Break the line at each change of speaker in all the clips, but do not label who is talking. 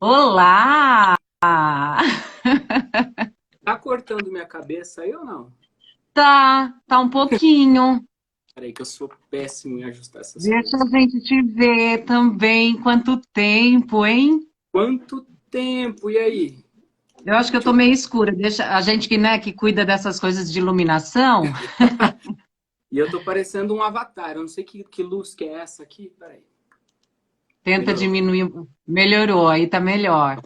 Olá!
Tá cortando minha cabeça aí ou não?
Tá um pouquinho.
Peraí, que eu sou péssimo em ajustar essas
Deixa
coisas.
a gente te ver também. Quanto tempo, hein?
Quanto tempo? E aí?
Eu acho que eu
Deixa
tô
eu...
meio escura. Deixa a gente que, né, que cuida dessas coisas de iluminação,
E eu tô parecendo um avatar. Eu não sei que luz que é essa aqui. Peraí.
tenta
Melhorou?
diminuir. Melhorou, aí tá melhor.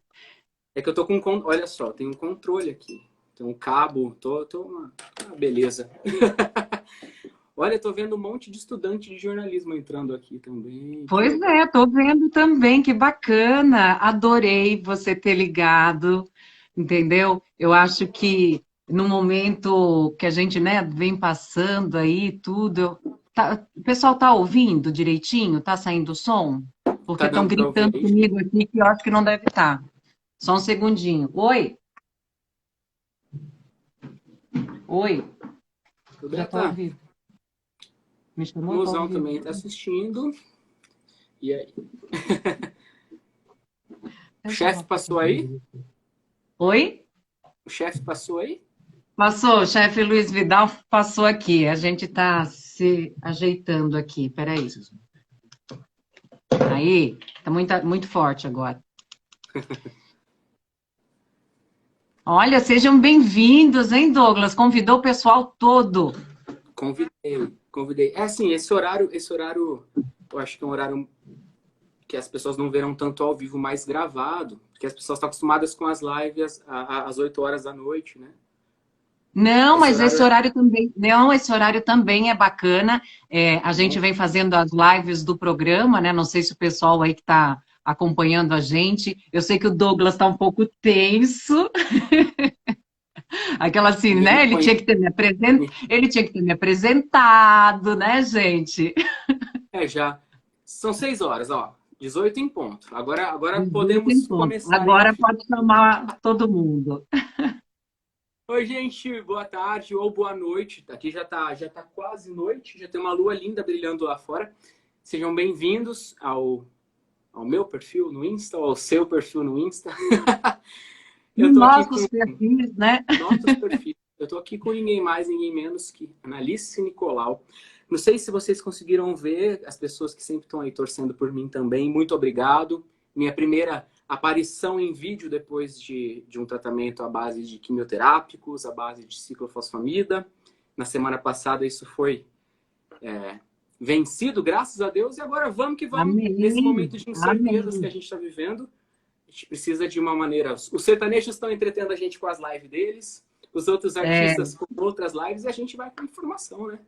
É que eu tô com... Olha só, tem um controle aqui. Tem um cabo. Tô uma beleza. Olha, eu tô vendo um monte de estudante de jornalismo entrando aqui também. Que
Pois
legal.
é, tô vendo também, que bacana. Adorei você ter ligado, entendeu? Eu acho que no momento que a gente, né, vem passando aí tudo, o pessoal tá ouvindo direitinho? Tá saindo o som? Porque
Tá
estão
dando pra ouvir
gritando
aí?
comigo aqui que eu acho que não deve estar. Só um segundinho. Oi, oi, já tá
Beata,
ouvindo? Me chamou, tá
mozão
ouvindo?
também tá assistindo. E aí? O
Deixa eu
chefe
falar.
passou aí?
Oi?
O chefe passou aí?
Passou, o chefe Luiz Vidal passou aqui. A gente está se ajeitando aqui. Peraí. Aí, tá muito forte agora. Olha, sejam bem-vindos, hein, Douglas? Convidou o pessoal todo.
Convidei. É assim, esse horário, eu acho que é um horário que as pessoas não verão tanto ao vivo, mais gravado, porque as pessoas estão acostumadas com as lives às 8 horas da noite, né?
Não,
Esse
mas
horário
esse
é
horário também. Não, esse horário também é bacana. É, a gente
bom.
vem fazendo as lives do programa, né? Não sei se o pessoal aí que está acompanhando a gente. Eu sei que o Douglas está um pouco tenso. Aquela assim,
Ninguém
né?
me conhece.
Ele tinha que ter me apresentado, né, gente?
É, já. São 6 horas, ó. 18 em ponto. Agora
18 em
podemos
ponto.
começar,
Agora
enfim.
pode chamar todo mundo.
Oi, gente, boa tarde ou boa noite. Aqui já tá quase noite, já tem uma lua linda brilhando lá fora. Sejam bem-vindos ao meu perfil no Insta, ou ao seu perfil no Insta.
E
Eu tô aqui com
nossos perfis, né?
nossos perfis. Eu tô aqui com ninguém mais, ninguém menos que Analice Nicolau. Não sei se vocês conseguiram ver, as pessoas que sempre estão aí torcendo por mim também, muito obrigado. Minha primeira aparição em vídeo depois de um tratamento à base de quimioterápicos, à base de ciclofosfamida. Na semana passada isso foi vencido, graças a Deus, e agora vamos que vamos. Nesse
Amém.
momento de incertezas que a
Amém.
gente está vivendo, a gente precisa de uma maneira. Os sertanejos estão entretendo a gente com as lives deles, os outros
É,
artistas com outras lives, e a gente vai com informação, né?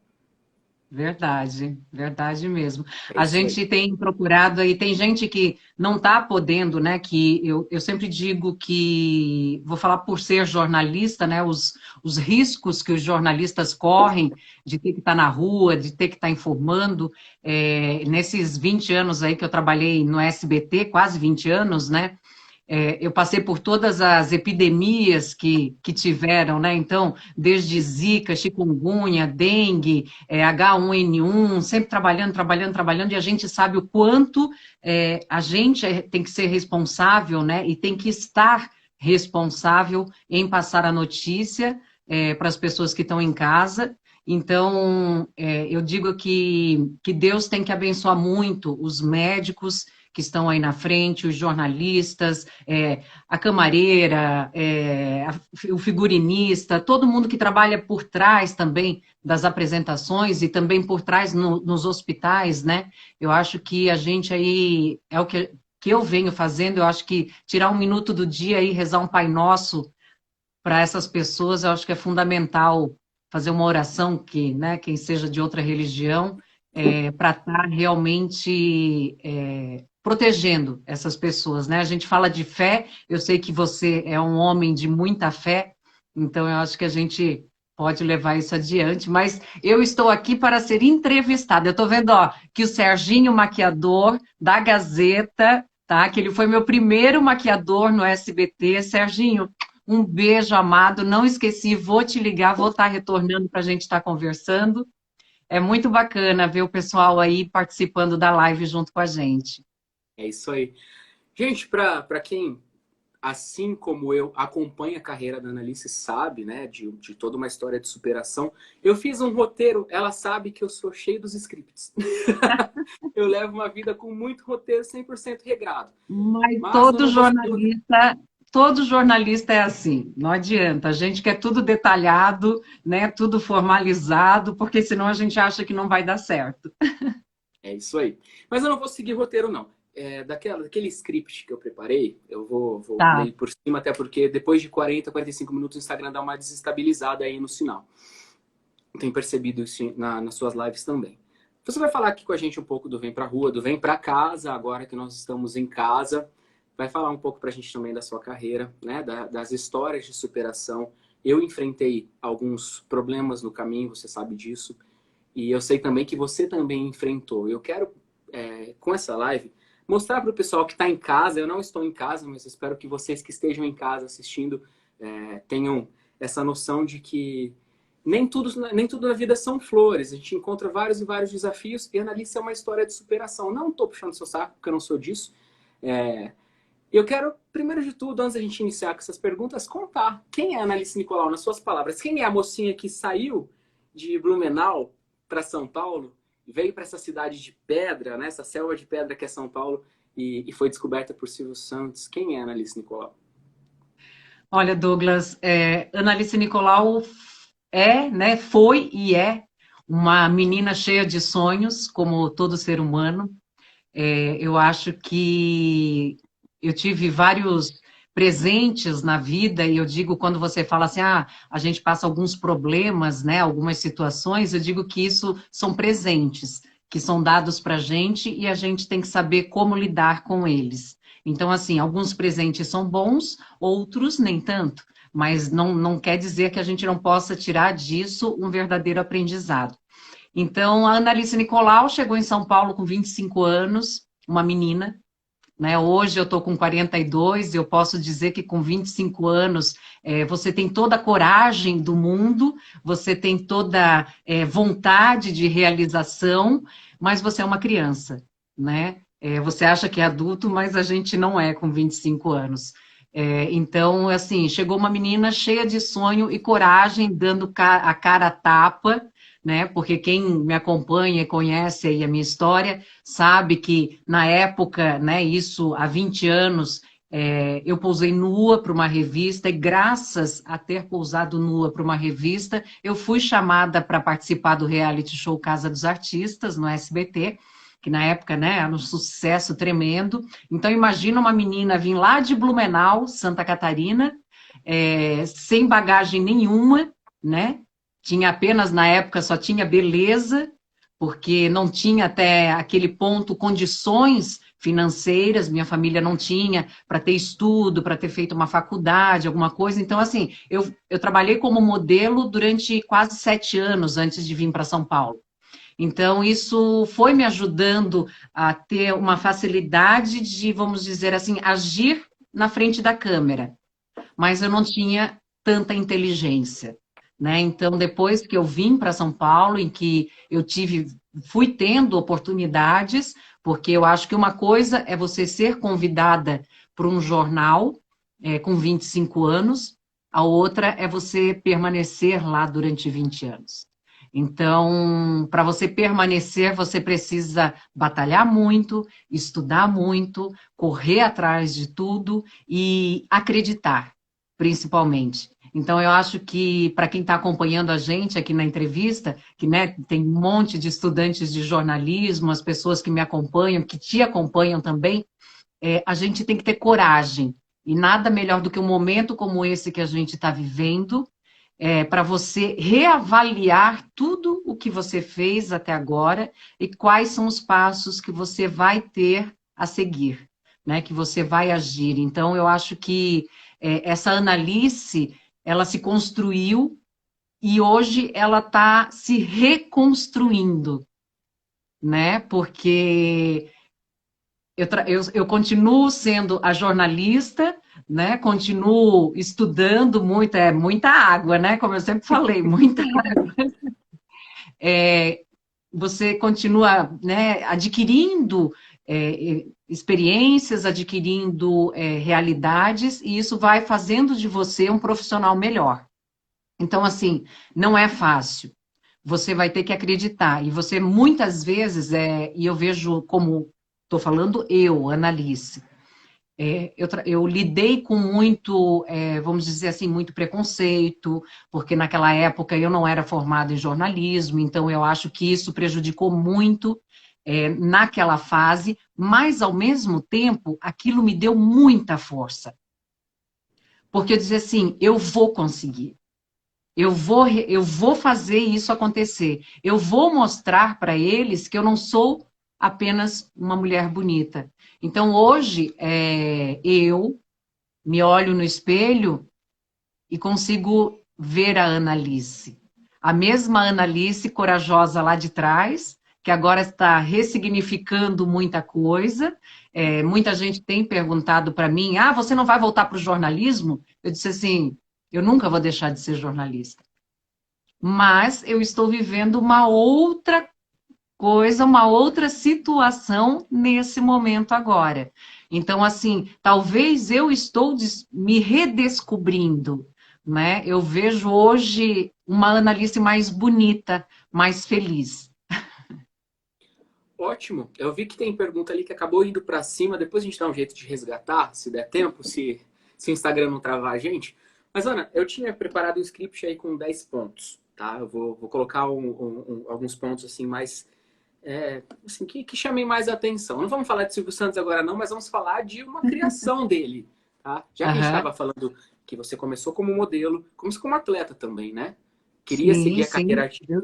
verdade, verdade mesmo.
É
A
isso aí.
gente tem procurado aí, tem gente que não está podendo, né? Que eu sempre digo que, vou falar por ser jornalista, né? Os riscos que os jornalistas correm de ter que estar na rua, de ter que estar informando. Nesses 20 anos aí que eu trabalhei no SBT, quase 20 anos, né? Eu passei por todas as epidemias que tiveram, né? Então, desde Zika, chikungunya, dengue, H1N1, sempre trabalhando, trabalhando, trabalhando, e a gente sabe o quanto a gente tem que ser responsável, né? E tem que estar responsável em passar a notícia para as pessoas que estão em casa. Então, eu digo que Deus tem que abençoar muito os médicos que estão aí na frente, os jornalistas, a camareira, o figurinista, todo mundo que trabalha por trás também das apresentações e também por trás nos hospitais, né? Eu acho que a gente aí é o que eu venho fazendo, eu acho que tirar um minuto do dia e rezar um Pai Nosso para essas pessoas, eu acho que é fundamental fazer uma oração que, né, quem seja de outra religião, para estar realmente protegendo essas pessoas, né? A gente fala de fé, eu sei que você é um homem de muita fé, então eu acho que a gente pode levar isso adiante, mas eu estou aqui para ser entrevistada. Eu estou vendo, ó, que o Serginho Maquiador, da Gazeta, tá? Que ele foi meu primeiro maquiador no SBT. Serginho, um beijo, amado. Não esqueci, vou te ligar, vou estar retornando para a gente estar conversando. É muito bacana ver o pessoal aí participando da live junto com a gente.
É isso aí. Gente, para quem, assim como eu, acompanha a carreira da Annalise, sabe, né, de toda uma história de superação, eu fiz um roteiro, ela sabe que eu sou cheio dos scripts. Eu levo uma vida com muito roteiro, 100% regrado.
Mas
Mas eu não vou seguir o roteiro.
todo jornalista é assim, não adianta. A gente quer tudo detalhado, né, tudo formalizado, porque senão a gente acha que não vai dar certo.
É isso aí. Mas eu não vou seguir roteiro, não. Daquele script que eu preparei, eu vou
Tá.
ler por cima, até porque depois de 40, 45 minutos o Instagram dá uma desestabilizada aí no sinal. Tenho percebido isso nas suas lives também. Você vai falar aqui com a gente um pouco do Vem Pra Rua, do Vem Pra Casa, agora que nós estamos em casa. Vai falar um pouco pra gente também da sua carreira, né? Das histórias de superação. Eu enfrentei alguns problemas no caminho, você sabe disso. E eu sei também que você também enfrentou. Eu quero, com essa live, mostrar para o pessoal que está em casa. Eu não estou em casa, mas espero que vocês que estejam em casa assistindo tenham essa noção de que nem tudo na vida são flores. A gente encontra vários e vários desafios e a Annalise é uma história de superação. Não estou puxando seu saco, porque eu não sou disso. Eu quero, primeiro de tudo, antes da gente iniciar com essas perguntas, contar quem é a Annalise Nicolau, nas suas palavras. Quem é a mocinha que saiu de Blumenau para São Paulo, veio para essa cidade de pedra, né? Essa selva de pedra que é São Paulo, e foi descoberta por Silvio Santos. Quem é a Annalise Nicolau?
Olha, Douglas, Annalise Nicolau né, foi e é uma menina cheia de sonhos, como todo ser humano. Eu acho que eu tive vários presentes na vida, e eu digo, quando você fala assim, a gente passa alguns problemas, né, algumas situações, eu digo que isso são presentes, que são dados para a gente e a gente tem que saber como lidar com eles. Então, assim, alguns presentes são bons, outros nem tanto, mas não quer dizer que a gente não possa tirar disso um verdadeiro aprendizado. Então, a Annalise Nicolau chegou em São Paulo com 25 anos, uma menina, né? Hoje eu estou com 42, eu posso dizer que com 25 anos você tem toda a coragem do mundo, você tem toda vontade de realização, mas você é uma criança, né? Você acha que é adulto, mas a gente não é com 25 anos. Então, assim, chegou uma menina cheia de sonho e coragem, dando a cara a tapa, né? Porque quem me acompanha e conhece aí a minha história sabe que na época, né, isso há 20 anos, eu pousei nua para uma revista e graças a ter pousado nua para uma revista, eu fui chamada para participar do reality show Casa dos Artistas, no SBT, que na época, né, era um sucesso tremendo. Então, imagina uma menina vir lá de Blumenau, Santa Catarina, sem bagagem nenhuma, né? Tinha apenas, na época, só tinha beleza, porque não tinha até aquele ponto condições financeiras, minha família não tinha para ter estudo, para ter feito uma faculdade, alguma coisa. Então, assim, eu trabalhei como modelo durante quase 7 anos antes de vir para São Paulo. Então, isso foi me ajudando a ter uma facilidade de, vamos dizer assim, agir na frente da câmera. Mas eu não tinha tanta inteligência, né? Então, depois que eu vim para São Paulo, em que fui tendo oportunidades, porque eu acho que uma coisa é você ser convidada para um jornal com 25 anos, a outra é você permanecer lá durante 20 anos. Então, para você permanecer, você precisa batalhar muito, estudar muito, correr atrás de tudo e acreditar, principalmente. Então, eu acho que, para quem está acompanhando a gente aqui na entrevista, que né, tem um monte de estudantes de jornalismo, as pessoas que me acompanham, que te acompanham também, a gente tem que ter coragem. E nada melhor do que um momento como esse que a gente está vivendo, para você reavaliar tudo o que você fez até agora e quais são os passos que você vai ter a seguir, né? Que você vai agir. Então, eu acho que essa Annalise, ela se construiu e hoje ela está se reconstruindo, né? Porque eu continuo sendo a jornalista, né? Continuo estudando muito, muita água, né? Como eu sempre falei, muita água. Você continua, né, adquirindo experiências, adquirindo realidades, e isso vai fazendo de você um profissional melhor. Então, assim, não é fácil. Você vai ter que acreditar. E você, muitas vezes, e eu vejo como, estou falando eu, Analice, eu lidei com muito, vamos dizer assim, muito preconceito, porque naquela época eu não era formada em jornalismo, então eu acho que isso prejudicou muito naquela fase, mas ao mesmo tempo aquilo me deu muita força. Porque eu dizia assim, eu vou conseguir. Eu vou fazer isso acontecer. Eu vou mostrar para eles que eu não sou apenas uma mulher bonita. Então, hoje, eu me olho no espelho e consigo ver a Analice. A mesma Analice corajosa lá de trás, que agora está ressignificando muita coisa. Muita gente tem perguntado para mim, você não vai voltar para o jornalismo? Eu disse assim, eu nunca vou deixar de ser jornalista. Mas eu estou vivendo uma outra coisa, uma outra situação nesse momento agora. Então, assim, talvez eu estou me redescobrindo, né? Eu vejo hoje uma Analice mais bonita, mais feliz.
Ótimo. Eu vi que tem pergunta ali que acabou indo para cima. Depois a gente dá um jeito de resgatar, se der tempo, se o Instagram não travar a gente. Mas, Ana, eu tinha preparado um script aí com 10 pontos, tá? Eu vou colocar alguns pontos assim mais... assim, que chamem mais a atenção. Não vamos falar de Silvio Santos agora não, mas vamos falar de uma criação dele, tá? Já que a gente estava falando que você começou como modelo, começou como atleta também, né? Queria seguir a carreira artística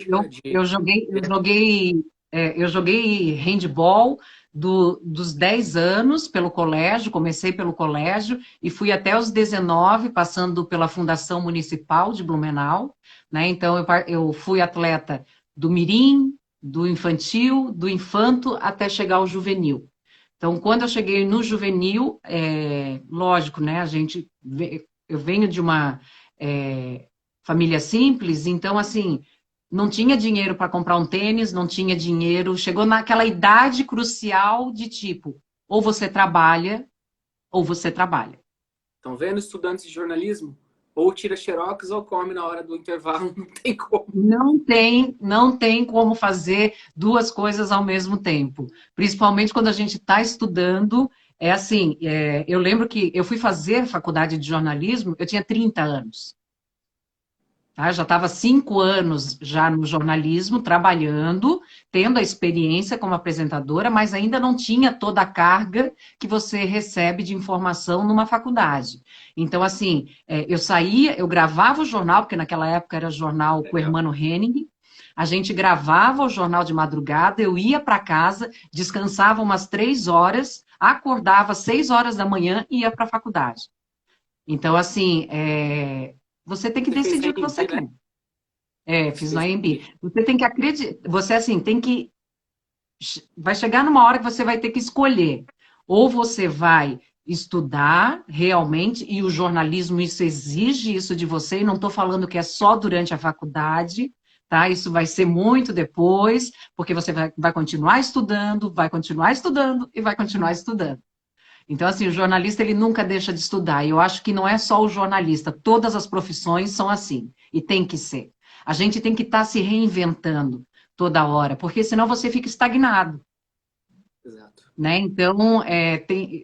eu joguei handball dos 10 anos pelo colégio, comecei pelo colégio e fui até os 19, passando pela Fundação Municipal de Blumenau, né? Então, eu fui atleta do mirim, do infantil, do infanto, até chegar ao juvenil. Então, quando eu cheguei no juvenil, lógico, né? Eu venho de uma família simples, então, assim, não tinha dinheiro para comprar um tênis, não tinha dinheiro. Chegou naquela idade crucial de tipo, ou você trabalha, ou você trabalha.
Estão vendo, estudantes de jornalismo? Ou tira xerox ou come na hora do intervalo, não tem como.
Não tem como fazer duas coisas ao mesmo tempo. Principalmente quando a gente está estudando. Eu lembro que eu fui fazer faculdade de jornalismo, eu tinha 30 anos. Tá? Já estava 5 anos já no jornalismo, trabalhando, tendo a experiência como apresentadora, mas ainda não tinha toda a carga que você recebe de informação numa faculdade. Então, assim, eu saía, eu gravava o jornal, porque naquela época era jornal com o Hermano Henning, a gente gravava o jornal de madrugada, eu ia para casa, descansava umas 3 horas, acordava às 6 horas da manhã e ia para a faculdade. Então, assim, você tem que decidir o que você quer. Fiz no AMB. Você tem que acreditar, você assim, vai chegar numa hora que você vai ter que escolher. Ou você vai estudar realmente, e o jornalismo isso exige isso de você, e não estou falando que é só durante a faculdade, tá? Isso vai ser muito depois, porque você vai continuar estudando, vai continuar estudando e vai continuar estudando. Então, assim, o jornalista, ele nunca deixa de estudar. E eu acho que não é só o jornalista, todas as profissões são assim. E tem que ser. A gente tem que estar se reinventando toda hora, porque senão você fica estagnado.
Exato.
Né? Então,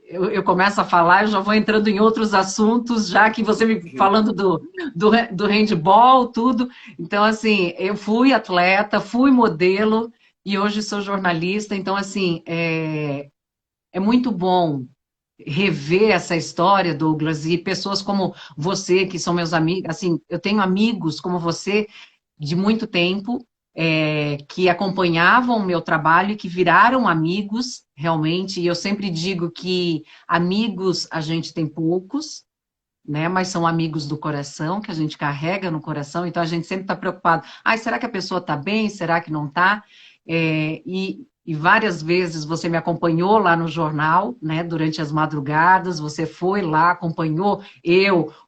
eu começo a falar, eu já vou entrando em outros assuntos, já que você me falando do handball, tudo. Então, assim, eu fui atleta, fui modelo e hoje sou jornalista. Então, assim, é muito bom rever essa história, Douglas, e pessoas como você, que são meus amigos, assim, eu tenho amigos como você de muito tempo, que acompanhavam o meu trabalho e que viraram amigos, realmente, e eu sempre digo que amigos a gente tem poucos, né, mas são amigos do coração, que a gente carrega no coração, então a gente sempre está preocupado, será que a pessoa está bem, será que não está? E várias vezes você me acompanhou lá no jornal, né, durante as madrugadas, você foi lá, acompanhou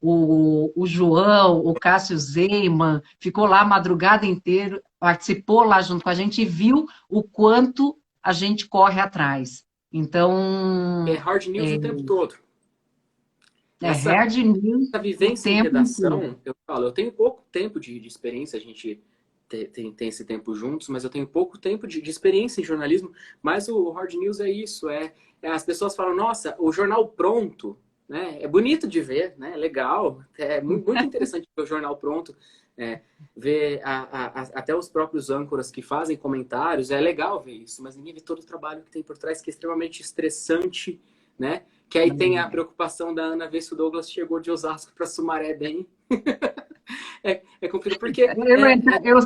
o João, o Cássio Zeiman, ficou lá a madrugada inteira, participou lá junto com a gente e viu o quanto a gente corre atrás.
É
Então,
hard news
é,
o tempo todo.
é
Essa,
hard news
essa
o
vivência em
tempo inteiro.
redação, eu falo, eu tenho pouco tempo de experiência, a gente tem esse tempo juntos, mas eu tenho pouco tempo de experiência em jornalismo, mas o hard news é isso, as pessoas falam, nossa, o jornal pronto, né, é bonito de ver, né, é legal, é muito interessante ver o jornal pronto, ver até os próprios âncoras que fazem comentários, é legal ver isso, mas ninguém vê todo o trabalho que tem por trás, que é extremamente estressante, né, que aí tem a preocupação da Ana ver se o Douglas chegou de Osasco para Sumaré bem. É complicado, porque
Eu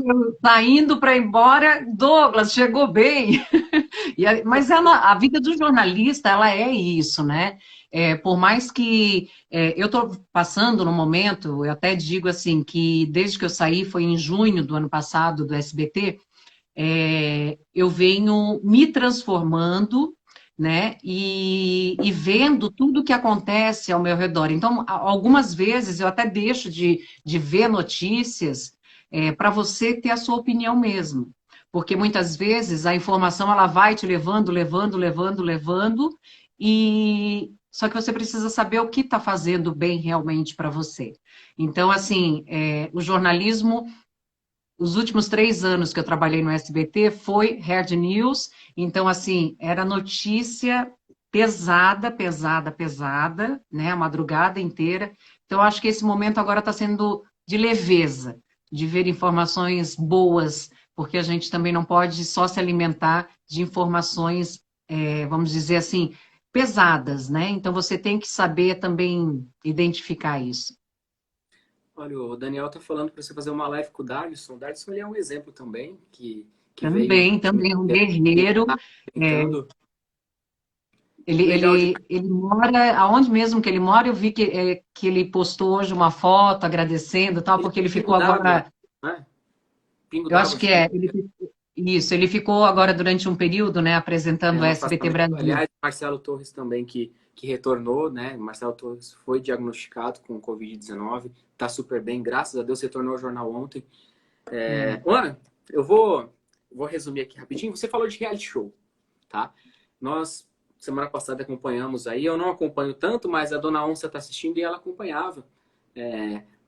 saindo para ir embora, Douglas, chegou bem. Mas a vida do jornalista, ela é isso, né? Por mais que eu estou passando no momento, eu até digo assim, que desde que eu saí, foi em junho do ano passado, do SBT, eu venho me transformando, né, e vendo tudo o que acontece ao meu redor. Então, algumas vezes eu até deixo de ver notícias para você ter a sua opinião mesmo. Porque muitas vezes a informação ela vai te levando, levando, levando, levando, e só que você precisa saber o que está fazendo bem realmente para você. Então, assim, o jornalismo os últimos 3 anos que eu trabalhei no SBT foi Hard News, então, assim, era notícia pesada, pesada, pesada, né, a madrugada inteira. Então, acho que esse momento agora está sendo de leveza, de ver informações boas, porque a gente também não pode só se alimentar de informações, vamos dizer assim, pesadas, né? Então, você tem que saber também identificar isso.
olha, o Daniel tá falando para você fazer uma live com o Darlison. O Darlison ele é um exemplo também, que veio
Também, também um guerreiro. é,
tentando. Legal de
ele mora, aonde mesmo que ele mora, eu vi que ele postou hoje uma foto agradecendo, e tal,
ele
porque ele
Pingo
ficou
d'Água,
agora,
né? Pingo
eu acho
d'Água,
que
acho que é.
isso, ele ficou agora durante um período, né,
É
apresentando o
um
SBT
afastamento.
Brasil.
Aliás, Marcelo Torres também, que retornou, né? Marcelo Torres foi diagnosticado com Covid-19, tá super bem, graças a Deus, retornou ao jornal ontem.
É.
Ana, eu vou resumir aqui rapidinho. Você falou de reality show, tá? Nós, semana passada, acompanhamos aí. Eu não acompanho tanto, mas a dona Onça está assistindo e ela acompanhava.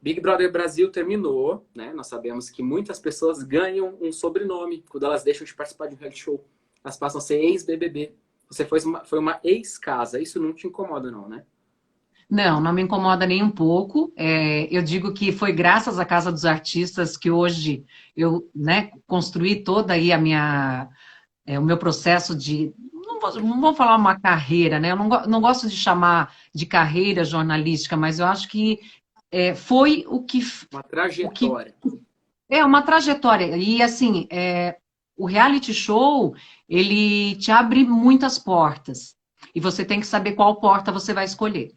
Big Brother Brasil terminou, né? Nós sabemos que muitas pessoas ganham um sobrenome quando elas deixam de participar de um reality show. Elas passam a ser ex-BBB. Você foi uma ex-casa. Isso não te incomoda, não, né?
Não, não me incomoda nem um pouco. Eu digo que foi graças à Casa dos Artistas que hoje eu, né, construí toda aí o meu processo de. Não vou falar uma carreira, né? Eu não gosto de chamar de carreira jornalística, mas eu acho que foi
Uma
o que
trajetória.
é uma trajetória. E assim, o reality show, ele te abre muitas portas. E você tem que saber qual porta você vai escolher.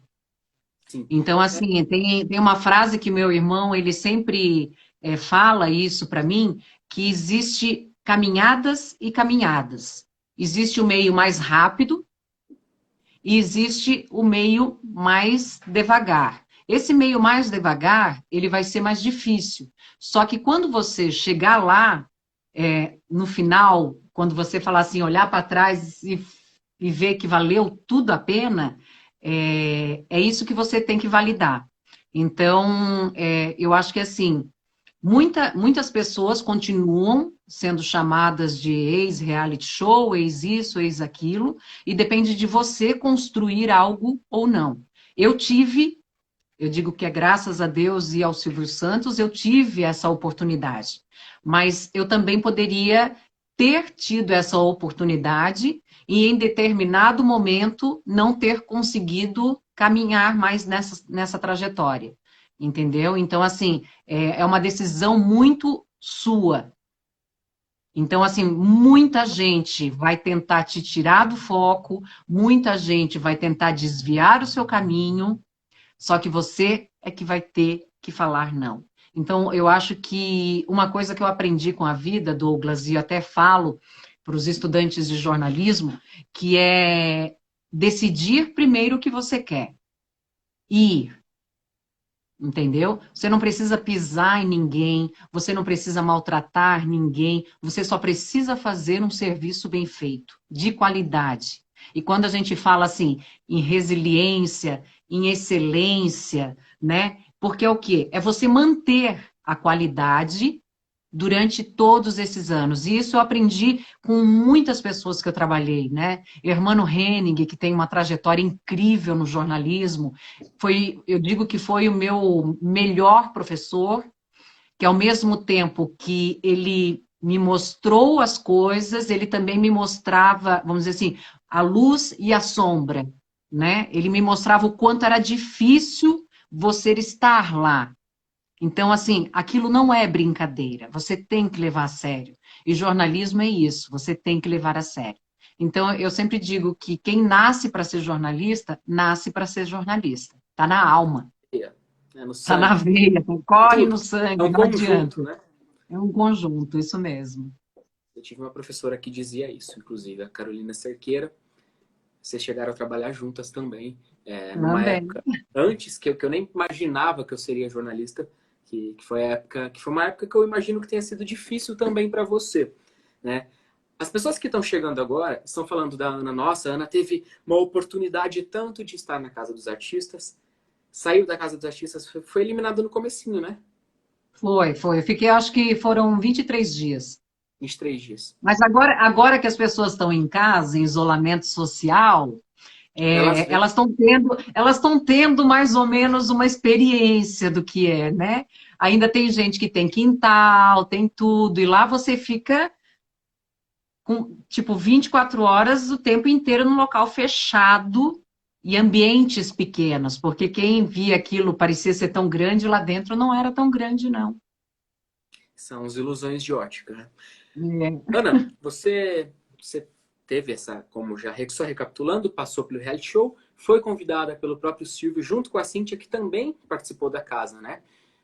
Sim.
Então, assim, tem uma frase que meu irmão, ele sempre fala isso para mim, que existe caminhadas e caminhadas. Existe o meio mais rápido e existe o meio mais devagar. Esse meio mais devagar, ele vai ser mais difícil. Só que quando você chegar lá, no final, quando você falar assim, olhar para trás e ver que valeu tudo a pena, é isso que você tem que validar. Então, eu acho que assim, muitas pessoas continuam sendo chamadas de ex-reality show, ex-isso, ex-aquilo, e depende de você construir algo ou não. Eu digo que é graças a Deus e ao Silvio Santos, eu tive essa oportunidade. Mas eu também poderia ter tido essa oportunidade e, em determinado momento, não ter conseguido caminhar mais nessa trajetória. Entendeu? Então, assim, é uma decisão muito sua. Então, assim, muita gente vai tentar te tirar do foco, muita gente vai tentar desviar o seu caminho, só que você é que vai ter que falar não. Então, eu acho que uma coisa que eu aprendi com a vida, Douglas, e eu até falo para os estudantes de jornalismo, que é decidir primeiro o que você quer. Ir, entendeu? Você não precisa pisar em ninguém, você não precisa maltratar ninguém, você só precisa fazer um serviço bem feito, de qualidade. E quando a gente fala assim em resiliência, em excelência, né? Porque é o quê? É você manter a qualidade durante todos esses anos. E isso eu aprendi com muitas pessoas que eu trabalhei, né? Hermano Henning, que tem uma trajetória incrível no jornalismo, eu digo que foi o meu melhor professor, que ao mesmo tempo que ele me mostrou as coisas, ele também me mostrava, vamos dizer assim, a luz e a sombra, né? Ele me mostrava o quanto era difícil você estar lá. Então, assim, aquilo não é brincadeira, você tem que levar a sério. E jornalismo é isso, você tem que levar a sério. Então, eu sempre digo que quem nasce para ser jornalista, nasce para ser jornalista. Está na alma,
É no
está na
sangue.
veia, corre no
Tudo. É
sangue,
um
não
conjunto,
adianta.
né?
É um conjunto, isso mesmo.
Eu tive uma professora que dizia isso, inclusive, a Carolina Cerqueira. Vocês chegaram a trabalhar juntas também, numa
Também.
época antes que eu nem imaginava que eu seria jornalista, que foi a época, que foi uma época que eu imagino que tenha sido difícil também para você, né? As pessoas que estão chegando agora estão falando da Ana. Nossa, a Ana teve uma oportunidade tanto de estar na Casa dos Artistas, saiu da Casa dos Artistas, foi eliminado no comecinho, né?
Foi. Eu fiquei, acho que foram 23 dias.
23 dias.
Mas agora que as pessoas estão em casa, em isolamento social,
Elas vêm.
elas estão tendo mais ou menos uma experiência do que é, né? Ainda tem gente que tem quintal, tem tudo, e lá você fica com, tipo, 24 horas o tempo inteiro num local fechado e ambientes pequenos, porque quem via aquilo parecia ser tão grande, lá dentro não era tão grande, não.
São as ilusões de ótica, né?
É.
Ana, você teve essa, como já só recapitulando, passou pelo reality show, foi convidada pelo próprio Silvio, junto com a Cíntia, que também participou da casa, né?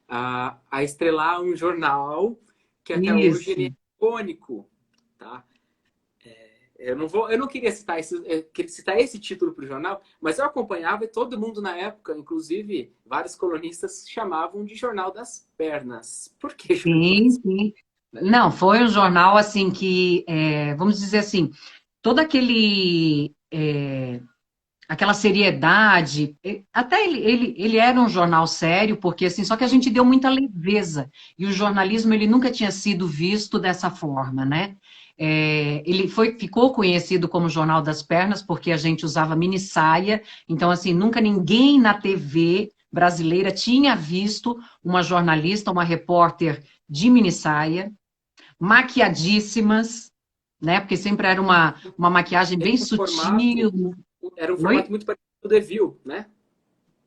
A estrelar um jornal que até hoje ele é
Isso.
icônico, tá? Eu não queria queria citar esse título para o jornal, mas eu acompanhava e todo mundo na época, inclusive vários colunistas, chamavam de Jornal das Pernas. Por que Jornal
Sim,
das
sim. Não, foi um jornal assim que, vamos dizer assim, todo aquela seriedade, até ele era um jornal sério, porque assim, só que a gente deu muita leveza, e o jornalismo ele nunca tinha sido visto dessa forma, né? Ficou conhecido como Jornal das Pernas, porque a gente usava mini saia, então assim, nunca ninguém na TV brasileira tinha visto uma jornalista, uma repórter de mini saia, maquiadíssimas, né? Porque sempre era uma maquiagem bem
Mesmo formato,
sutil.
era um formato
Oi?
muito parecido com o The View, né?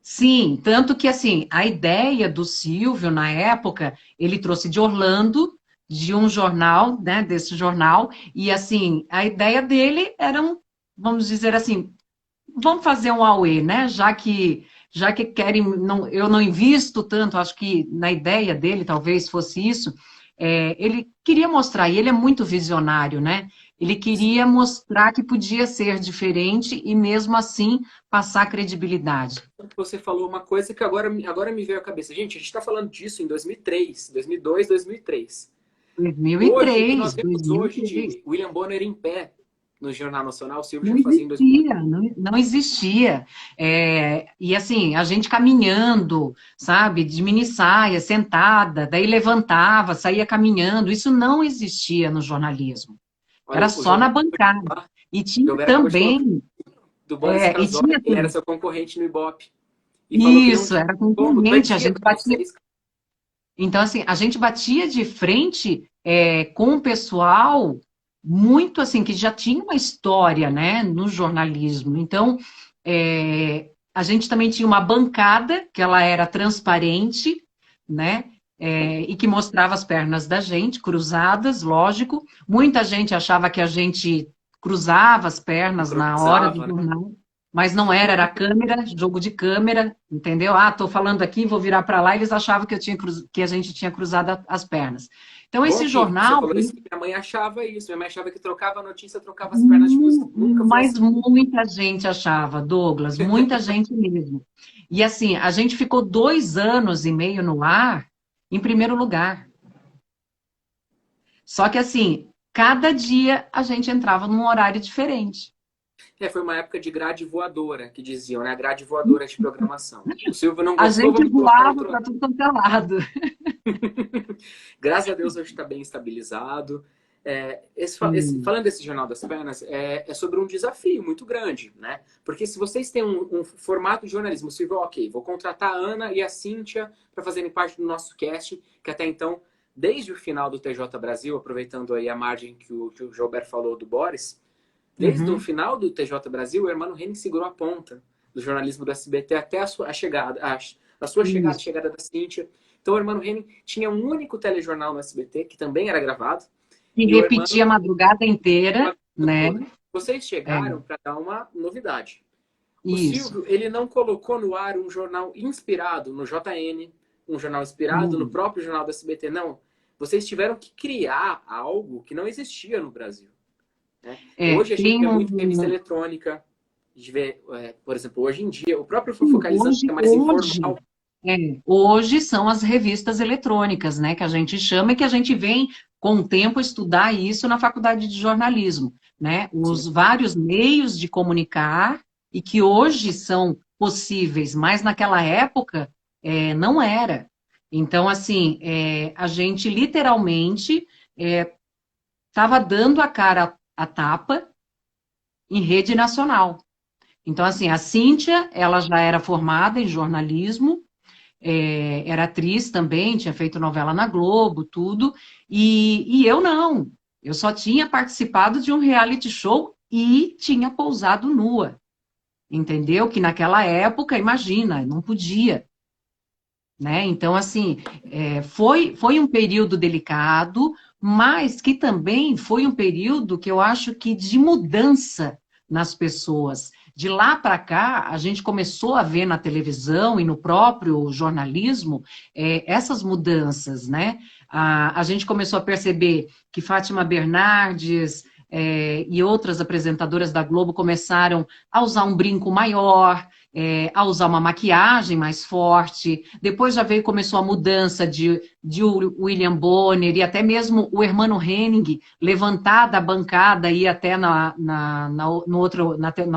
Sim, tanto que assim, a ideia do Silvio na época, ele trouxe de Orlando, de um jornal, né, desse jornal, e assim, a ideia dele era vamos dizer assim, vamos fazer um auê, né? Já que querem, não, eu não invisto tanto, acho que na ideia dele talvez fosse isso. Ele queria mostrar, e ele é muito visionário, né? Ele queria mostrar que podia ser diferente e mesmo assim passar credibilidade.
Você falou uma coisa que agora me veio à cabeça. Gente, a gente está falando disso em 2003, 2002, 2003. Hoje, o que
2003,
nós vemos hoje
2003.
de William Bonner em pé no Jornal Nacional, o Silvio
Não
já fazia em 2000.
existia, não existia. E assim, a gente caminhando, sabe, de mini saia, sentada, daí levantava, saía caminhando, isso não existia no jornalismo.
Olha,
Era
o
só na
Giovanni
bancada. E tinha
acabou de falar
também,
do Boris
e
Casoy,
tinha
ele era seu concorrente no Ibope. E falou que não
isso,
tinha
era
como,
concorrente, a
pedia
gente
para
batia.
vocês.
Então, assim, a gente batia de frente com o pessoal muito assim, que já tinha uma história, né, no jornalismo. Então, a gente também tinha uma bancada, que ela era transparente, né, e que mostrava as pernas da gente, cruzadas, lógico. Muita gente achava que a gente cruzava as pernas na hora do
Improvisava, né?
jornal, mas não era câmera, jogo de câmera, entendeu? Ah, estou falando aqui, vou virar para lá, eles achavam que a gente tinha cruzado as pernas. Então,
Bom
esse
que você
jornal,
falou isso, que minha mãe achava isso. Minha mãe achava que trocava a notícia, trocava as pernas de vocês. Nunca foi
mas
assim.
muita gente achava, Douglas, muita gente mesmo. E assim, a gente ficou 2 anos e meio no ar, em primeiro lugar. Só que assim, cada dia a gente entrava num horário diferente.
Foi uma época de grade voadora, que diziam, né? A grade voadora de programação. O Silvio não
A
gostou,
gente
vamos colocar
voava
outro.
para tudo quanto é lado.
Graças a Deus hoje está bem estabilizado. Falando desse Jornal das Penas, é sobre um desafio muito grande, né? Porque se vocês têm um formato de jornalismo, Silvio, ok, vou contratar a Ana e a Cíntia para fazerem parte do nosso cast, que até então, desde o final do TJ Brasil, aproveitando aí a margem que o Gilberto falou do Boris, desde o final do TJ Brasil, o Hermano Henning segurou a ponta do jornalismo do SBT até a sua chegada, a sua chegada, a chegada da Cíntia. Então, o Hermano Henning tinha um único telejornal no SBT, que também era gravado.
E repetia a madrugada inteira, né?
Vocês chegaram para dar uma novidade. O
Isso.
Silvio, ele não colocou no ar um jornal inspirado no JN, um jornal inspirado no próprio jornal do SBT, não. Vocês tiveram que criar algo que não existia no Brasil. Né? Hoje a gente vê muito revista eletrônica, a gente vê, por exemplo, hoje em dia, o próprio Fofocalizando é mais informal.
Hoje são as revistas eletrônicas, né, que a gente chama e que a gente vem, com o tempo, estudar isso na faculdade de jornalismo, né? Os vários meios de comunicar e que hoje são possíveis, mas naquela época não era. Então, assim, a gente literalmente estava dando a cara a tapa em rede nacional. Então, assim, a Cíntia, ela já era formada em jornalismo, era atriz também, tinha feito novela na Globo, tudo, e eu não. Eu só tinha participado de um reality show e tinha pousado nua, entendeu? Que naquela época, imagina, não podia. Né? Então, assim, foi um período delicado, mas que também foi um período que eu acho que de mudança nas pessoas. De lá para cá, a gente começou a ver na televisão e no próprio jornalismo essas mudanças, né? A gente começou a perceber que Fátima Bernardes e outras apresentadoras da Globo começaram a usar um brinco maior, a usar uma maquiagem mais forte. Depois começou a mudança de William Bonner e até mesmo o Hermano Henning levantar da bancada e ir até na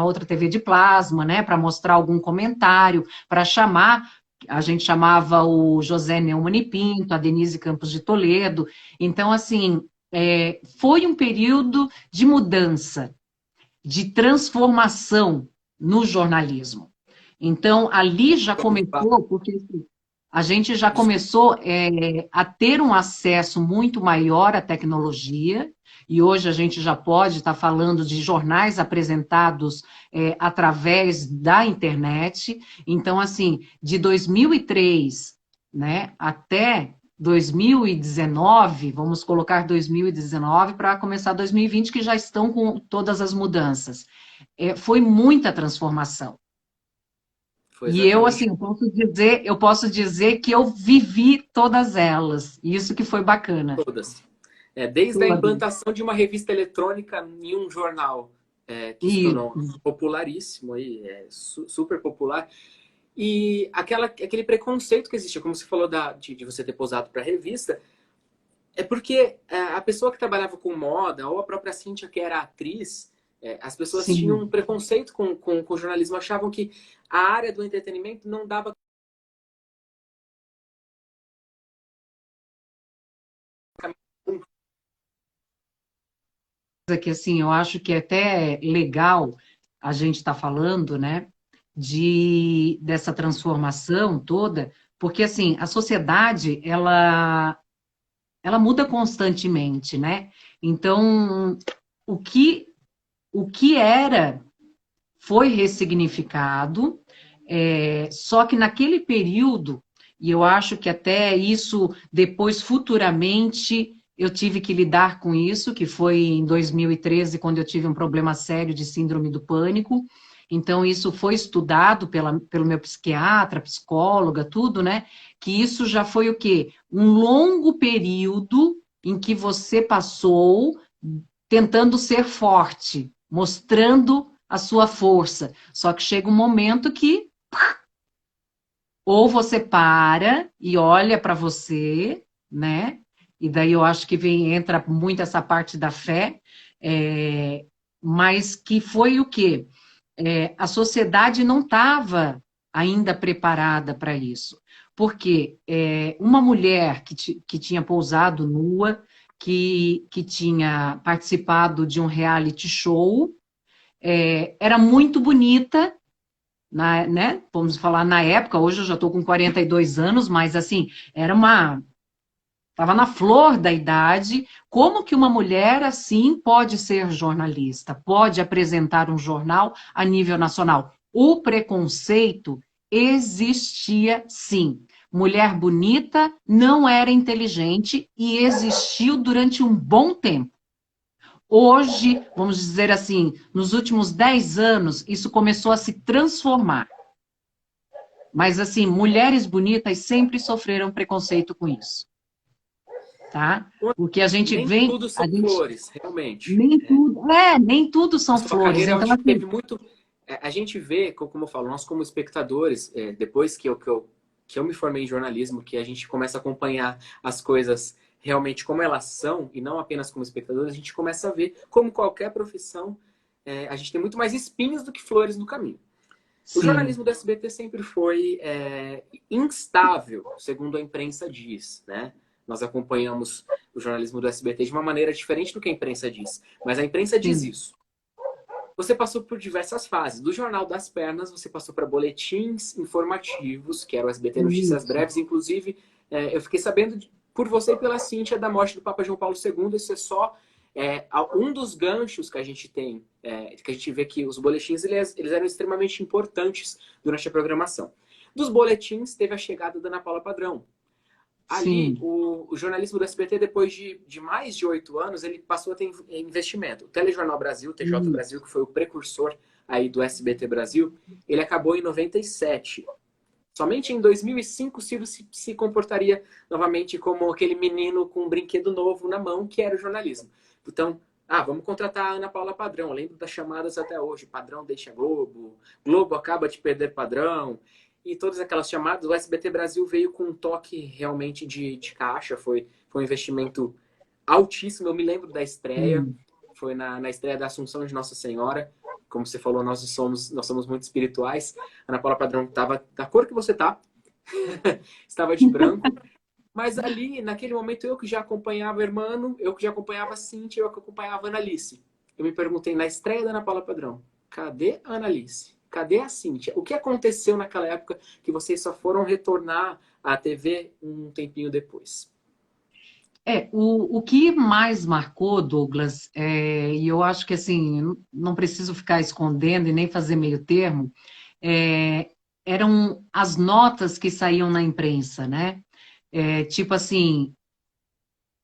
outra TV de plasma, né, para mostrar algum comentário, para chamar. A gente chamava o José Neumann e Pinto, a Denise Campos de Toledo. Então, assim, foi um período de mudança, de transformação no jornalismo. Então, ali já começou, porque a gente já começou a ter um acesso muito maior à tecnologia, e hoje a gente já pode estar falando de jornais apresentados através da internet. Então, assim, de 2003, né, até 2019, vamos colocar 2019 para começar 2020, que já estão com todas as mudanças. Foi muita transformação. E eu, assim, eu posso dizer que eu vivi todas elas. Isso que foi bacana.
Todas. Desde a implantação de uma revista eletrônica em um jornal, que se tornou popularíssimo, super popular. E aquele preconceito que existia, como você falou de você ter posado para a revista, é porque a pessoa que trabalhava com moda, ou a própria Cíntia, que era atriz, as pessoas tinham um preconceito com o jornalismo, achavam que a área do entretenimento não dava
que assim, eu acho que é até legal a gente estar falando, né, dessa transformação toda, porque assim, a sociedade, ela muda constantemente, né? Então, o que era foi ressignificado, só que naquele período, e eu acho que até isso depois, futuramente, eu tive que lidar com isso, que foi em 2013, quando eu tive um problema sério de síndrome do pânico. Então, isso foi estudado pelo meu psiquiatra, psicóloga, tudo, né? Que isso já foi o quê? Um longo período em que você passou tentando ser forte, mostrando a sua força. Só que chega um momento que ou você para e olha para você, né? E daí eu acho que entra muito essa parte da fé, mas que foi o quê? A sociedade não estava ainda preparada para isso. Porque uma mulher que tinha pousado nua, que tinha participado de um reality show, era muito bonita, né? Vamos falar na época, hoje eu já estou com 42 anos, mas assim, estava na flor da idade. Como que uma mulher assim pode ser jornalista, pode apresentar um jornal a nível nacional? O preconceito existia sim. Mulher bonita não era inteligente e existiu durante um bom tempo. Hoje, vamos dizer assim, nos últimos 10 anos, isso começou a se transformar. Mas, assim, mulheres bonitas sempre sofreram preconceito com isso. Tá? Porque a gente
Nem
vem,
tudo são flores, realmente.
nem tudo
A
são
sua
flores.
carreira, eu
Então,
acho que
assim,
teve muito. A gente vê, como eu falo, nós como espectadores, depois que eu me formei em jornalismo, que a gente começa a acompanhar as coisas realmente como elas são, e não apenas como espectadores, a gente começa a ver, como qualquer profissão, a gente tem muito mais espinhos do que flores no caminho. O
sim,
jornalismo do SBT sempre foi instável, segundo a imprensa diz, né? Nós acompanhamos o jornalismo do SBT de uma maneira diferente do que a imprensa diz, mas a imprensa diz
sim,
isso. Você passou por diversas fases. Do Jornal das Pernas, você passou para boletins informativos, que era o SBT Notícias
isso,
Breves. Inclusive, eu fiquei sabendo por você e pela Cíntia da morte do Papa João Paulo II. Isso é só um dos ganchos que a gente tem, que a gente vê que os boletins eles eram extremamente importantes durante a programação. Dos boletins, teve a chegada da Ana Paula Padrão. Ali,
sim,
o jornalismo do SBT, depois de mais de 8 anos, ele passou a ter investimento. O Telejornal Brasil, o TJ Brasil,
isso.
que foi o precursor aí do SBT Brasil, ele acabou em 97. Somente em 2005 o Ciro se comportaria novamente como aquele menino com um brinquedo novo na mão, que era o jornalismo. Então, vamos contratar a Ana Paula Padrão. Eu lembro das chamadas até hoje. Padrão deixa Globo. Globo acaba de perder Padrão. E todas aquelas chamadas, o SBT Brasil veio com um toque realmente de caixa. Foi um investimento altíssimo. Eu me lembro da estreia.
Sim.
Foi na estreia da Assunção de Nossa Senhora. Como você falou, nós somos muito espirituais. A Ana Paula Padrão estava da cor que você tá. Estava de branco. Mas ali, naquele momento, eu que já acompanhava o Hermano, eu que já acompanhava a Cíntia, eu que acompanhava a Annalise. Eu me perguntei na estreia da Ana Paula Padrão, cadê a Annalise? Cadê a Cíntia? O que aconteceu naquela época que vocês só foram retornar à TV um tempinho depois?
O que mais marcou, Douglas, e eu acho que assim, não preciso ficar escondendo e nem fazer meio termo, eram as notas que saíam na imprensa, né? Tipo assim,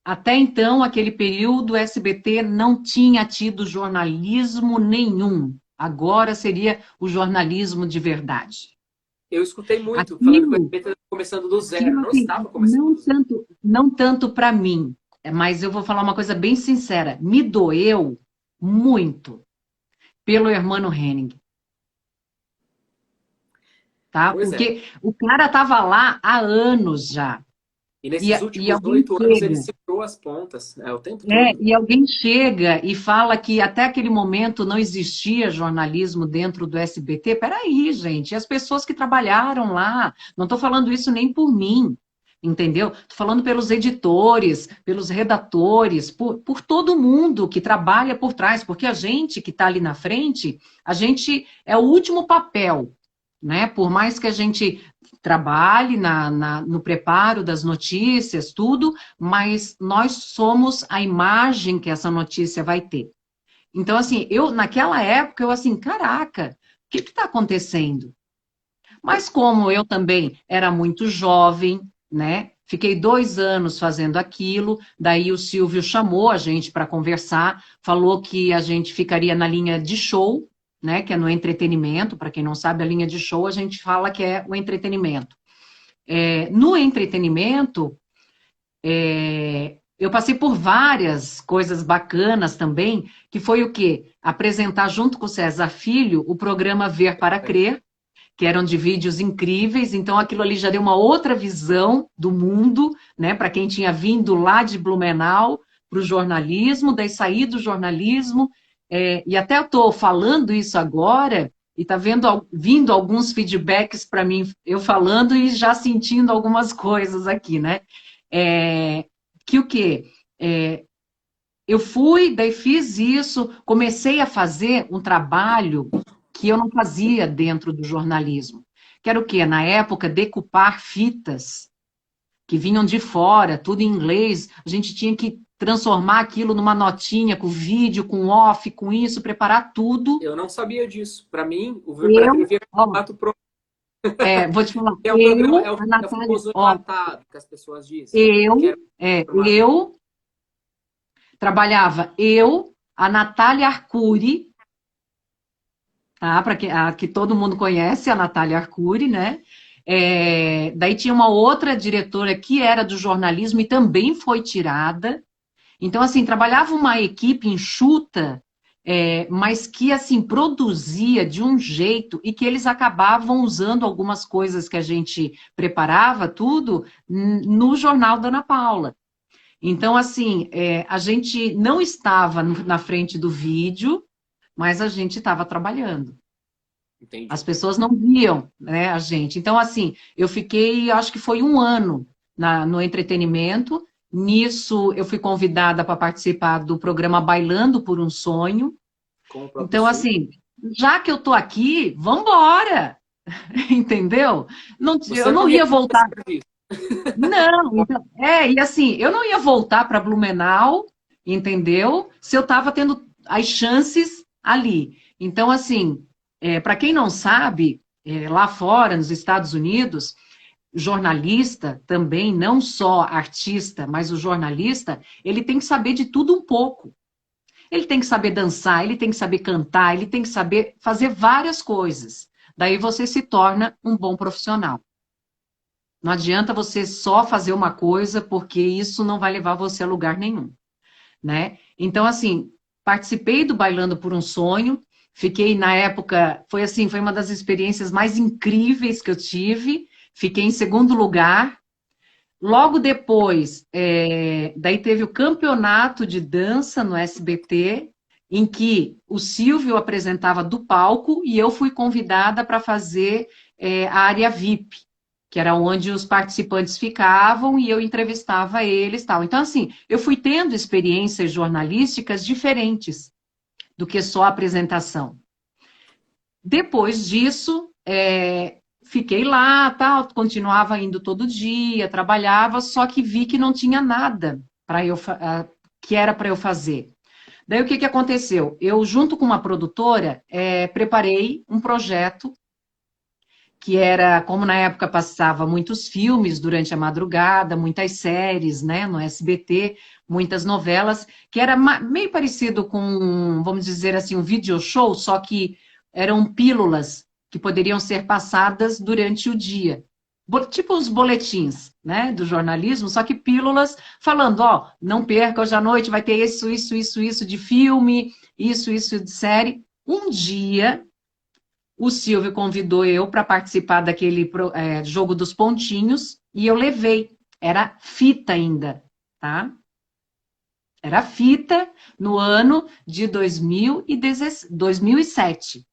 até então, aquele período, o SBT não tinha tido jornalismo nenhum. Agora seria o jornalismo de verdade.
Eu escutei muito falando que o
Aquilo,
SBT estava começando do zero.
aquilo
Não
assim,
estava começando do zero.
não tanto para mim, mas eu vou falar uma coisa bem sincera. Me doeu muito pelo Hermano Henning, tá?
Pois é.
Porque o cara estava lá há anos já.
E
E,
nesses
e
últimos
alguém
8 anos ele
chega.
segurou as pontas, o tempo todo.
E alguém chega e fala que até aquele momento não existia jornalismo dentro do SBT. Peraí, gente, e as pessoas que trabalharam lá, não estou falando isso nem por mim, entendeu? Estou falando pelos editores, pelos redatores, por todo mundo que trabalha por trás, porque a gente que está ali na frente, a gente é o último papel, né? Por mais que a gente trabalhe no preparo das notícias, tudo, mas nós somos a imagem que essa notícia vai ter. Então, assim, naquela época, eu assim, caraca, o que está acontecendo? Mas como eu também era muito jovem, né? Fiquei 2 anos fazendo aquilo, daí o Silvio chamou a gente para conversar, falou que a gente ficaria na linha de show, né? Que é no entretenimento. Para quem não sabe, a linha de show a gente fala que é o entretenimento. No entretenimento, eu passei por várias coisas bacanas também, que foi o quê? Apresentar junto com o César Filho o programa Ver para Crer, que eram de vídeos incríveis. Então aquilo ali já deu uma outra visão do mundo, né? Para quem tinha vindo lá de Blumenau para o jornalismo, daí sair do jornalismo E até eu estou falando isso agora e está vindo alguns feedbacks para mim, eu falando e já sentindo algumas coisas aqui, né? Que o quê? Eu fui, daí fiz isso, comecei a fazer um trabalho que eu não fazia dentro do jornalismo. Que era o quê? Na época, decupar fitas que vinham de fora, tudo em inglês. A gente tinha que transformar aquilo numa notinha, com vídeo, com off, com isso, preparar tudo.
Eu não sabia disso. Para mim, eu
Eu,
via
ó,
formato pronto.
vou te falar,
É o programa,
a
é o
Natália,
famoso
ó,
enlatado que as pessoas dizem. Que
eu,
era formato.
eu trabalhava, a Natália Arcuri, tá? Para que todo mundo conhece, a Natália Arcuri, né? Daí tinha uma outra diretora que era do jornalismo e também foi tirada. Então, assim, trabalhava uma equipe enxuta, mas que, assim, produzia de um jeito e que eles acabavam usando algumas coisas que a gente preparava, tudo, no jornal da Ana Paula. Então, assim, a gente não estava na frente do vídeo, mas a gente estava trabalhando. As
Entendi.
pessoas não viam, né, a gente. Então, assim, eu fiquei, acho que foi um ano no entretenimento. Nisso, eu fui convidada para participar do programa Bailando por um Sonho.
Com o próprio
Então,
Silvio.
assim, já que eu tô aqui, vamos embora, entendeu? Não, eu
Você não
não ia
recusou esse
voltar.
serviço.
Não, então, e assim, eu não ia voltar para Blumenau, entendeu? Se eu estava tendo as chances ali. Então, assim, para quem não sabe, lá fora, nos Estados Unidos, jornalista também, não só artista, mas o jornalista, ele tem que saber de tudo um pouco. Ele tem que saber dançar, ele tem que saber cantar, ele tem que saber fazer várias coisas. Daí você se torna um bom profissional. Não adianta você só fazer uma coisa, porque isso não vai levar você a lugar nenhum, né? Então, assim, participei do Bailando por um Sonho, fiquei na época, foi assim, foi uma das experiências mais incríveis que eu tive, fiquei em segundo lugar. Logo depois, daí teve o campeonato de dança no SBT, em que o Silvio apresentava do palco e eu fui convidada para fazer a área VIP, que era onde os participantes ficavam e eu entrevistava eles, tal. Então, assim, eu fui tendo experiências jornalísticas diferentes do que só a apresentação. Depois disso, fiquei lá, tal, continuava indo todo dia, trabalhava, só que vi que não tinha nada para que era para eu fazer. Daí o que aconteceu? Eu, junto com uma produtora, preparei um projeto que era, como na época passava muitos filmes durante a madrugada, muitas séries, né, no SBT, muitas novelas, que era meio parecido com, vamos dizer assim, um video show, só que eram pílulas que poderiam ser passadas durante o dia. Tipo os boletins, né, do jornalismo, só que pílulas falando, ó, não perca, hoje à noite vai ter isso de filme, isso de série. Um dia, o Silvio convidou eu para participar daquele jogo dos pontinhos e eu levei. Era fita ainda, tá? Era fita no ano de 2007.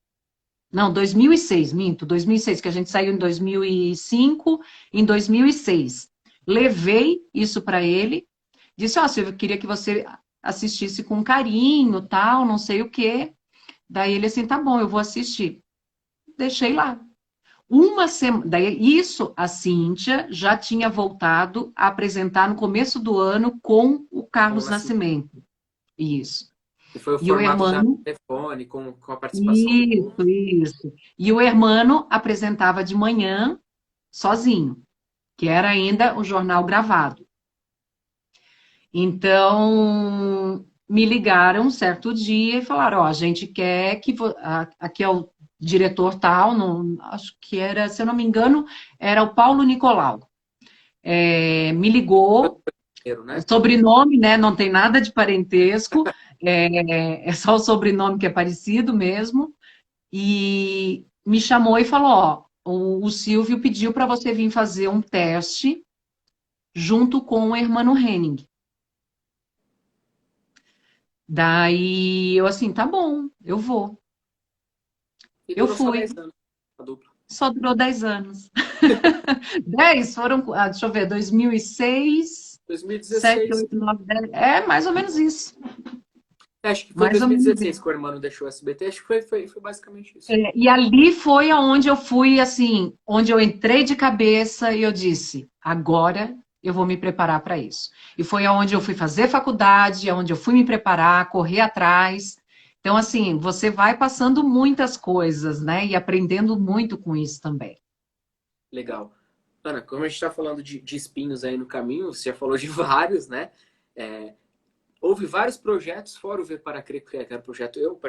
Não, 2006, minto, 2006, que a gente saiu em 2005, em 2006. Levei isso para ele, disse, ó, Silvio, eu queria que você assistisse com carinho, tal, não sei o quê. Daí ele assim, tá bom, eu vou assistir. Deixei lá. Uma semana, daí isso a Cíntia já tinha voltado a apresentar no começo do ano com o Carlos Nascimento. Isso.
E foi o
E o
formato já
Hermano,
telefone, com a participação do povo.
isso. E o Hermano apresentava de manhã sozinho, que era ainda o jornal gravado. Então, me ligaram um certo dia e falaram, ó, a gente quer que aqui é o diretor tal, não, acho que era, se eu não me engano, era o Paulo Nicolau. Me ligou,
Né?
sobrenome, né? Não tem nada de parentesco, é só o sobrenome que é parecido mesmo. E me chamou e falou: ó, o Silvio pediu para você vir fazer um teste junto com o Hermano Henning. Daí eu assim, tá bom, eu vou.
E
Eu
durou só
fui.
10 anos, a dupla.
Só durou 10 anos. 10 foram, deixa eu ver, 2006, 7,
2016.
8, 9, 10. É mais ou menos isso.
Acho que foi em
Mais ou menos
2016
isso.
que o Hermano deixou o SBT. Acho que foi basicamente isso.
É, e ali foi aonde eu fui, assim, onde eu entrei de cabeça e eu disse, agora eu vou me preparar para isso. E foi aonde eu fui fazer faculdade, aonde eu fui me preparar, correr atrás. Então, assim, você vai passando muitas coisas, né? E aprendendo muito com isso também.
Legal. Ana, como a gente está falando de espinhos aí no caminho, você já falou de vários, né? É, houve vários projetos, fora o Ver para Crer, que era um projeto eu